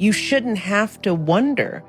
You shouldn't have to wonder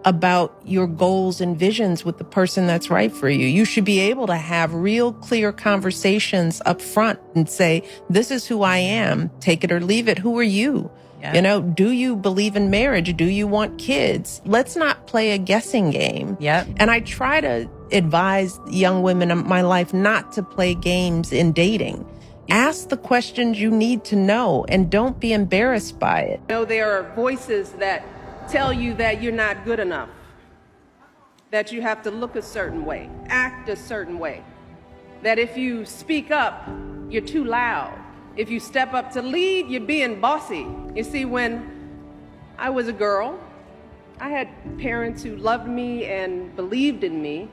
about your goals and visions with the person that's right for you. You should be able to have real clear conversations up front and say, this is who I am, take it or leave it. Who are you? Yeah. You know, do you believe in marriage? Do you want kids? Let's not play a guessing game. Yep. And I try to advise young women in my life not to play games in dating. Ask the questions you need to know and don't be embarrassed by it. You know, there are voices that tell you that you're not good enough, that you have to look a certain way, act a certain way, that if you speak up, you're too loud. If you step up to lead, you're being bossy. You see, when I was a girl, I had parents who loved me and believed in me,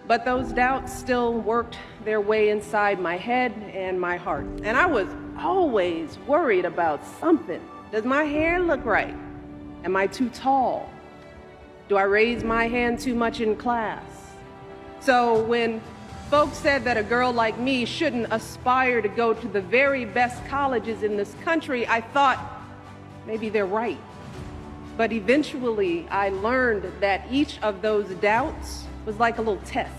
but those doubts still worked their way inside my head and my heart. And I was always worried about something. Does my hair look right? Am I too tall? Do I raise my hand too much in class? So when folks said that a girl like me shouldn't aspire to go to the very best colleges in this country, I thought maybe they're right. But eventually I learned that each of those doubts was like a little test,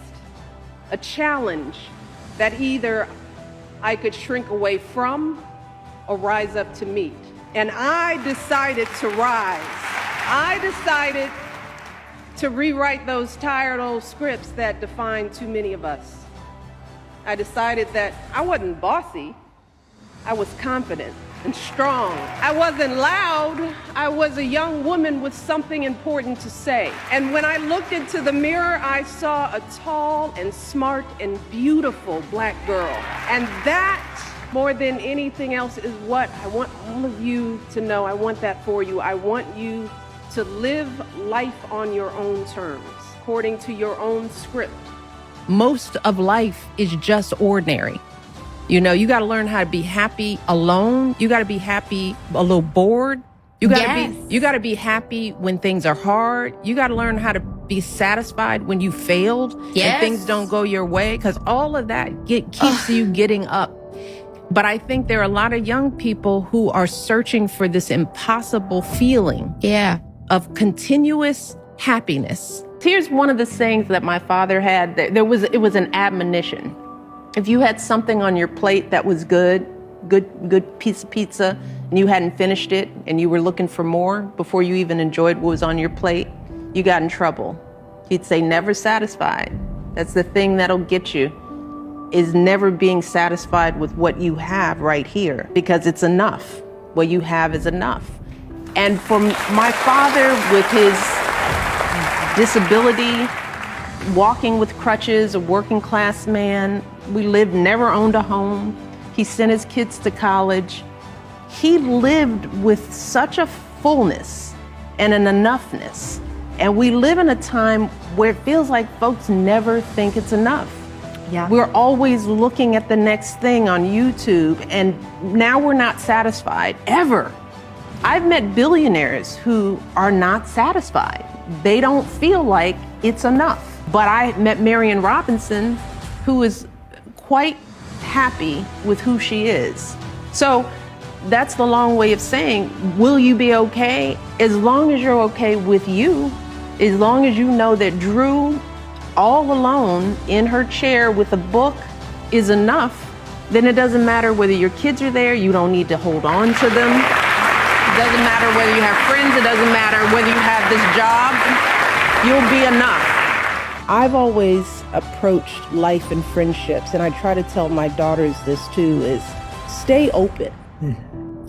a challenge that either I could shrink away from or rise up to meet. And I decided to rise. I decided to rewrite those tired old scripts that define too many of us. I decided that I wasn't bossy. I was confident and strong. I wasn't loud. I was a young woman with something important to say. And when I looked into the mirror, I saw a tall and smart and beautiful black girl. And that, more than anything else, is what I want all of you to know. I want that for you. I want you to live life on your own terms, according to your own script. Most of life is just ordinary. You know, you got to learn how to be happy alone. You got to be happy a little bored. You got to be happy when things are hard. You got to learn how to be satisfied when you failed and things don't go your way, because all of that keeps you getting up. But I think there are a lot of young people who are searching for this impossible feeling of continuous happiness. Here's one of the sayings that my father had. It was an admonition. If you had something on your plate that was good piece of pizza, and you hadn't finished it, and you were looking for more before you even enjoyed what was on your plate, you got in trouble. He'd say, never satisfied. That's the thing that'll get you, is never being satisfied with what you have right here, because it's enough. What you have is enough. And for my father, with his disability, walking with crutches, a working class man, never owned a home. He sent his kids to college. He lived with such a fullness and an enoughness. And we live in a time where it feels like folks never think it's enough. Yeah. We're always looking at the next thing on YouTube, and now we're not satisfied, ever. I've met billionaires who are not satisfied. They don't feel like it's enough. But I met Marion Robinson, who is quite happy with who she is. So that's the long way of saying, will you be okay? As long as you're okay with you, as long as you know that Drew, all alone in her chair with a book, is enough, then it doesn't matter whether your kids are there. You don't need to hold on to them. It doesn't matter whether you have friends. It doesn't matter whether you have this job. You'll be enough. I've always approached life and friendships, and I try to tell my daughters this too, is stay open.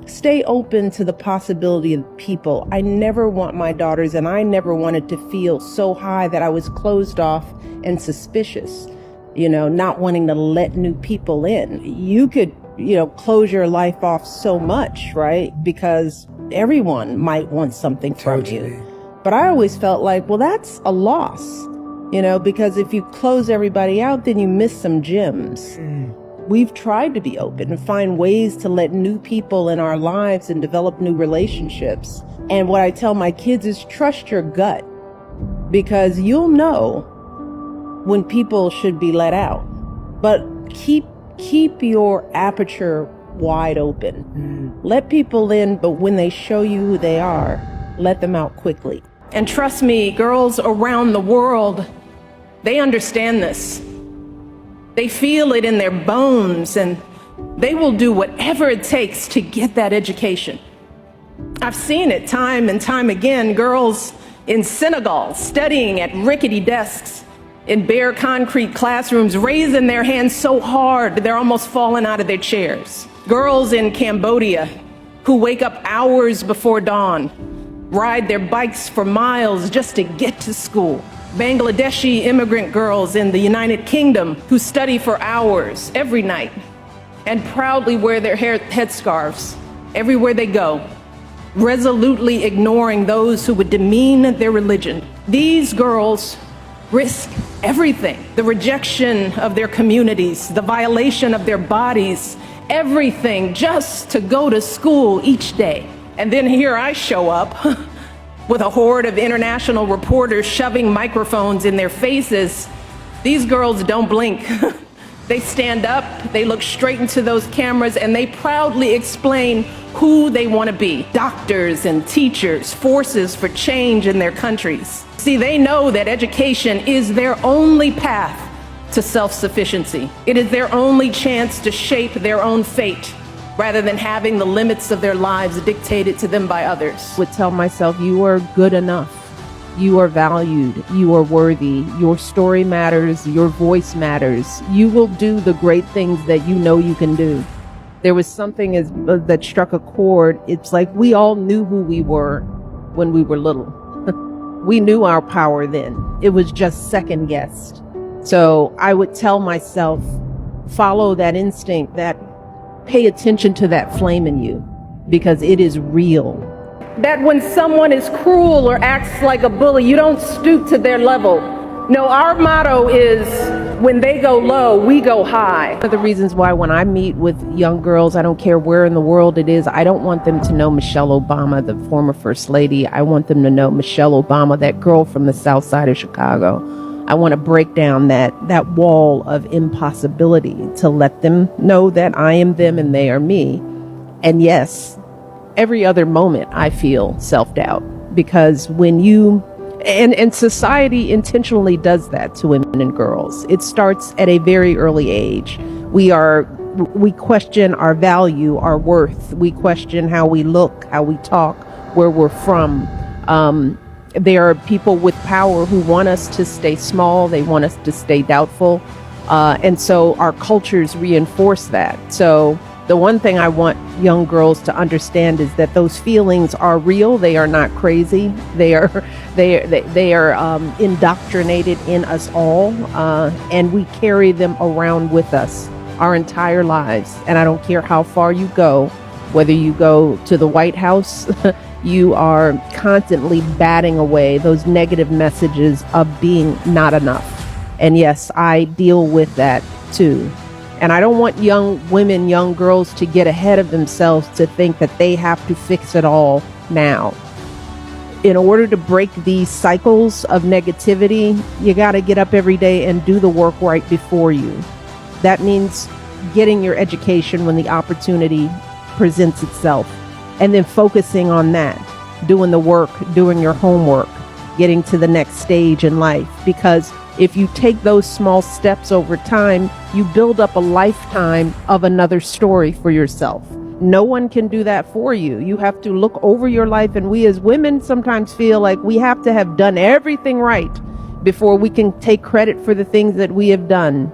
Stay open to the possibility of people. I never want my daughters, and I never wanted to feel so high that I was closed off and suspicious, not wanting to let new people in. You could, close your life off so much, right? Because everyone might want something from you. But I always felt like, well, that's a loss. Because if you close everybody out, then you miss some gems. We've tried to be open and find ways to let new people in our lives and develop new relationships. And what I tell my kids is trust your gut, because you'll know when people should be let out. But keep your aperture wide open. Let people in, but when they show you who they are, let them out quickly. And trust me, girls around the world, they understand this. They feel it in their bones, and they will do whatever it takes to get that education. I've seen it time and time again, girls in Senegal studying at rickety desks in bare concrete classrooms, raising their hands so hard they're almost falling out of their chairs. Girls in Cambodia who wake up hours before dawn, ride their bikes for miles just to get to school. Bangladeshi immigrant girls in the United Kingdom who study for hours every night and proudly wear their headscarves everywhere they go, resolutely ignoring those who would demean their religion. These girls risk everything: the rejection of their communities, the violation of their bodies, everything just to go to school each day. And then here I show up with a horde of international reporters shoving microphones in their faces. These girls don't blink. They stand up, they look straight into those cameras, and they proudly explain who they want to be. Doctors and teachers, forces for change in their countries. See, they know that education is their only path to self-sufficiency. It is their only chance to shape their own fate, rather than having the limits of their lives dictated to them by others. I would tell myself, you are good enough. You are valued. You are worthy. Your story matters. Your voice matters. You will do the great things that you know you can do. There was something that struck a chord. It's like we all knew who we were when we were little. We knew our power then. It was just second guessed. So I would tell myself, follow that instinct, that pay attention to that flame in you, because it is real. That when someone is cruel or acts like a bully, you don't stoop to their level. No, our motto is, when they go low, we go high. One of the reasons why when I meet with young girls, I don't care where in the world it is, I don't want them to know Michelle Obama, the former First Lady. I want them to know Michelle Obama, that girl from the South Side of Chicago. I want to break down that wall of impossibility to let them know that I am them and they are me. And yes, every other moment I feel self-doubt, because when you, and society intentionally does that to women and girls. It starts at a very early age. We question our value, our worth. We question how we look, how we talk, where we're from. There are people with power who want us to stay small. They want us to stay doubtful. And so our cultures reinforce that. So the one thing I want young girls to understand is that those feelings are real. They are not crazy. They are indoctrinated in us all. And we carry them around with us our entire lives. And I don't care how far you go, whether you go to the White House, you are constantly batting away those negative messages of being not enough. And yes, I deal with that too. And I don't want young women, young girls to get ahead of themselves to think that they have to fix it all now. In order to break these cycles of negativity, you got to get up every day and do the work right before you. That means getting your education when the opportunity presents itself, and then focusing on that, doing the work, doing your homework, getting to the next stage in life. Because if you take those small steps over time, you build up a lifetime of another story for yourself. No one can do that for you. You have to look over your life, and we as women sometimes feel like we have to have done everything right before we can take credit for the things that we have done.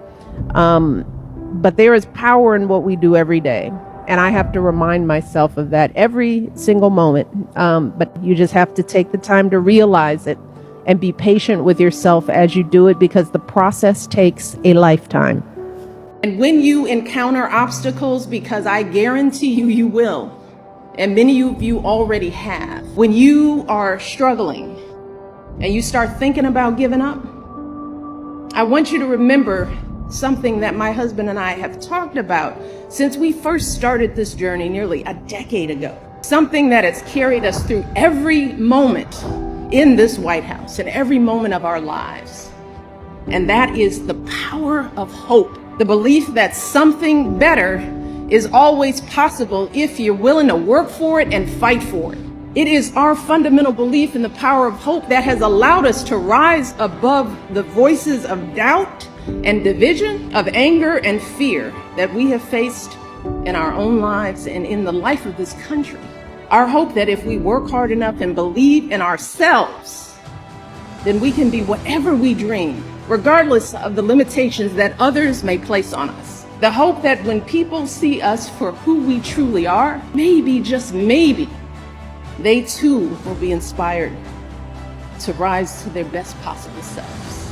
But there is power in what we do every day. And I have to remind myself of that every single moment. But you just have to take the time to realize it and be patient with yourself as you do it, because the process takes a lifetime. And when you encounter obstacles, because I guarantee you, you will, and many of you already have, when you are struggling and you start thinking about giving up, I want you to remember something that my husband and I have talked about since we first started this journey nearly a decade ago. Something that has carried us through every moment in this White House and every moment of our lives. And that is the power of hope. The belief that something better is always possible if you're willing to work for it and fight for it. It is our fundamental belief in the power of hope that has allowed us to rise above the voices of doubt and division, of anger and fear that we have faced in our own lives and in the life of this country. Our hope that if we work hard enough and believe in ourselves, then we can be whatever we dream, regardless of the limitations that others may place on us. The hope that when people see us for who we truly are, maybe, just maybe, they too will be inspired to rise to their best possible selves.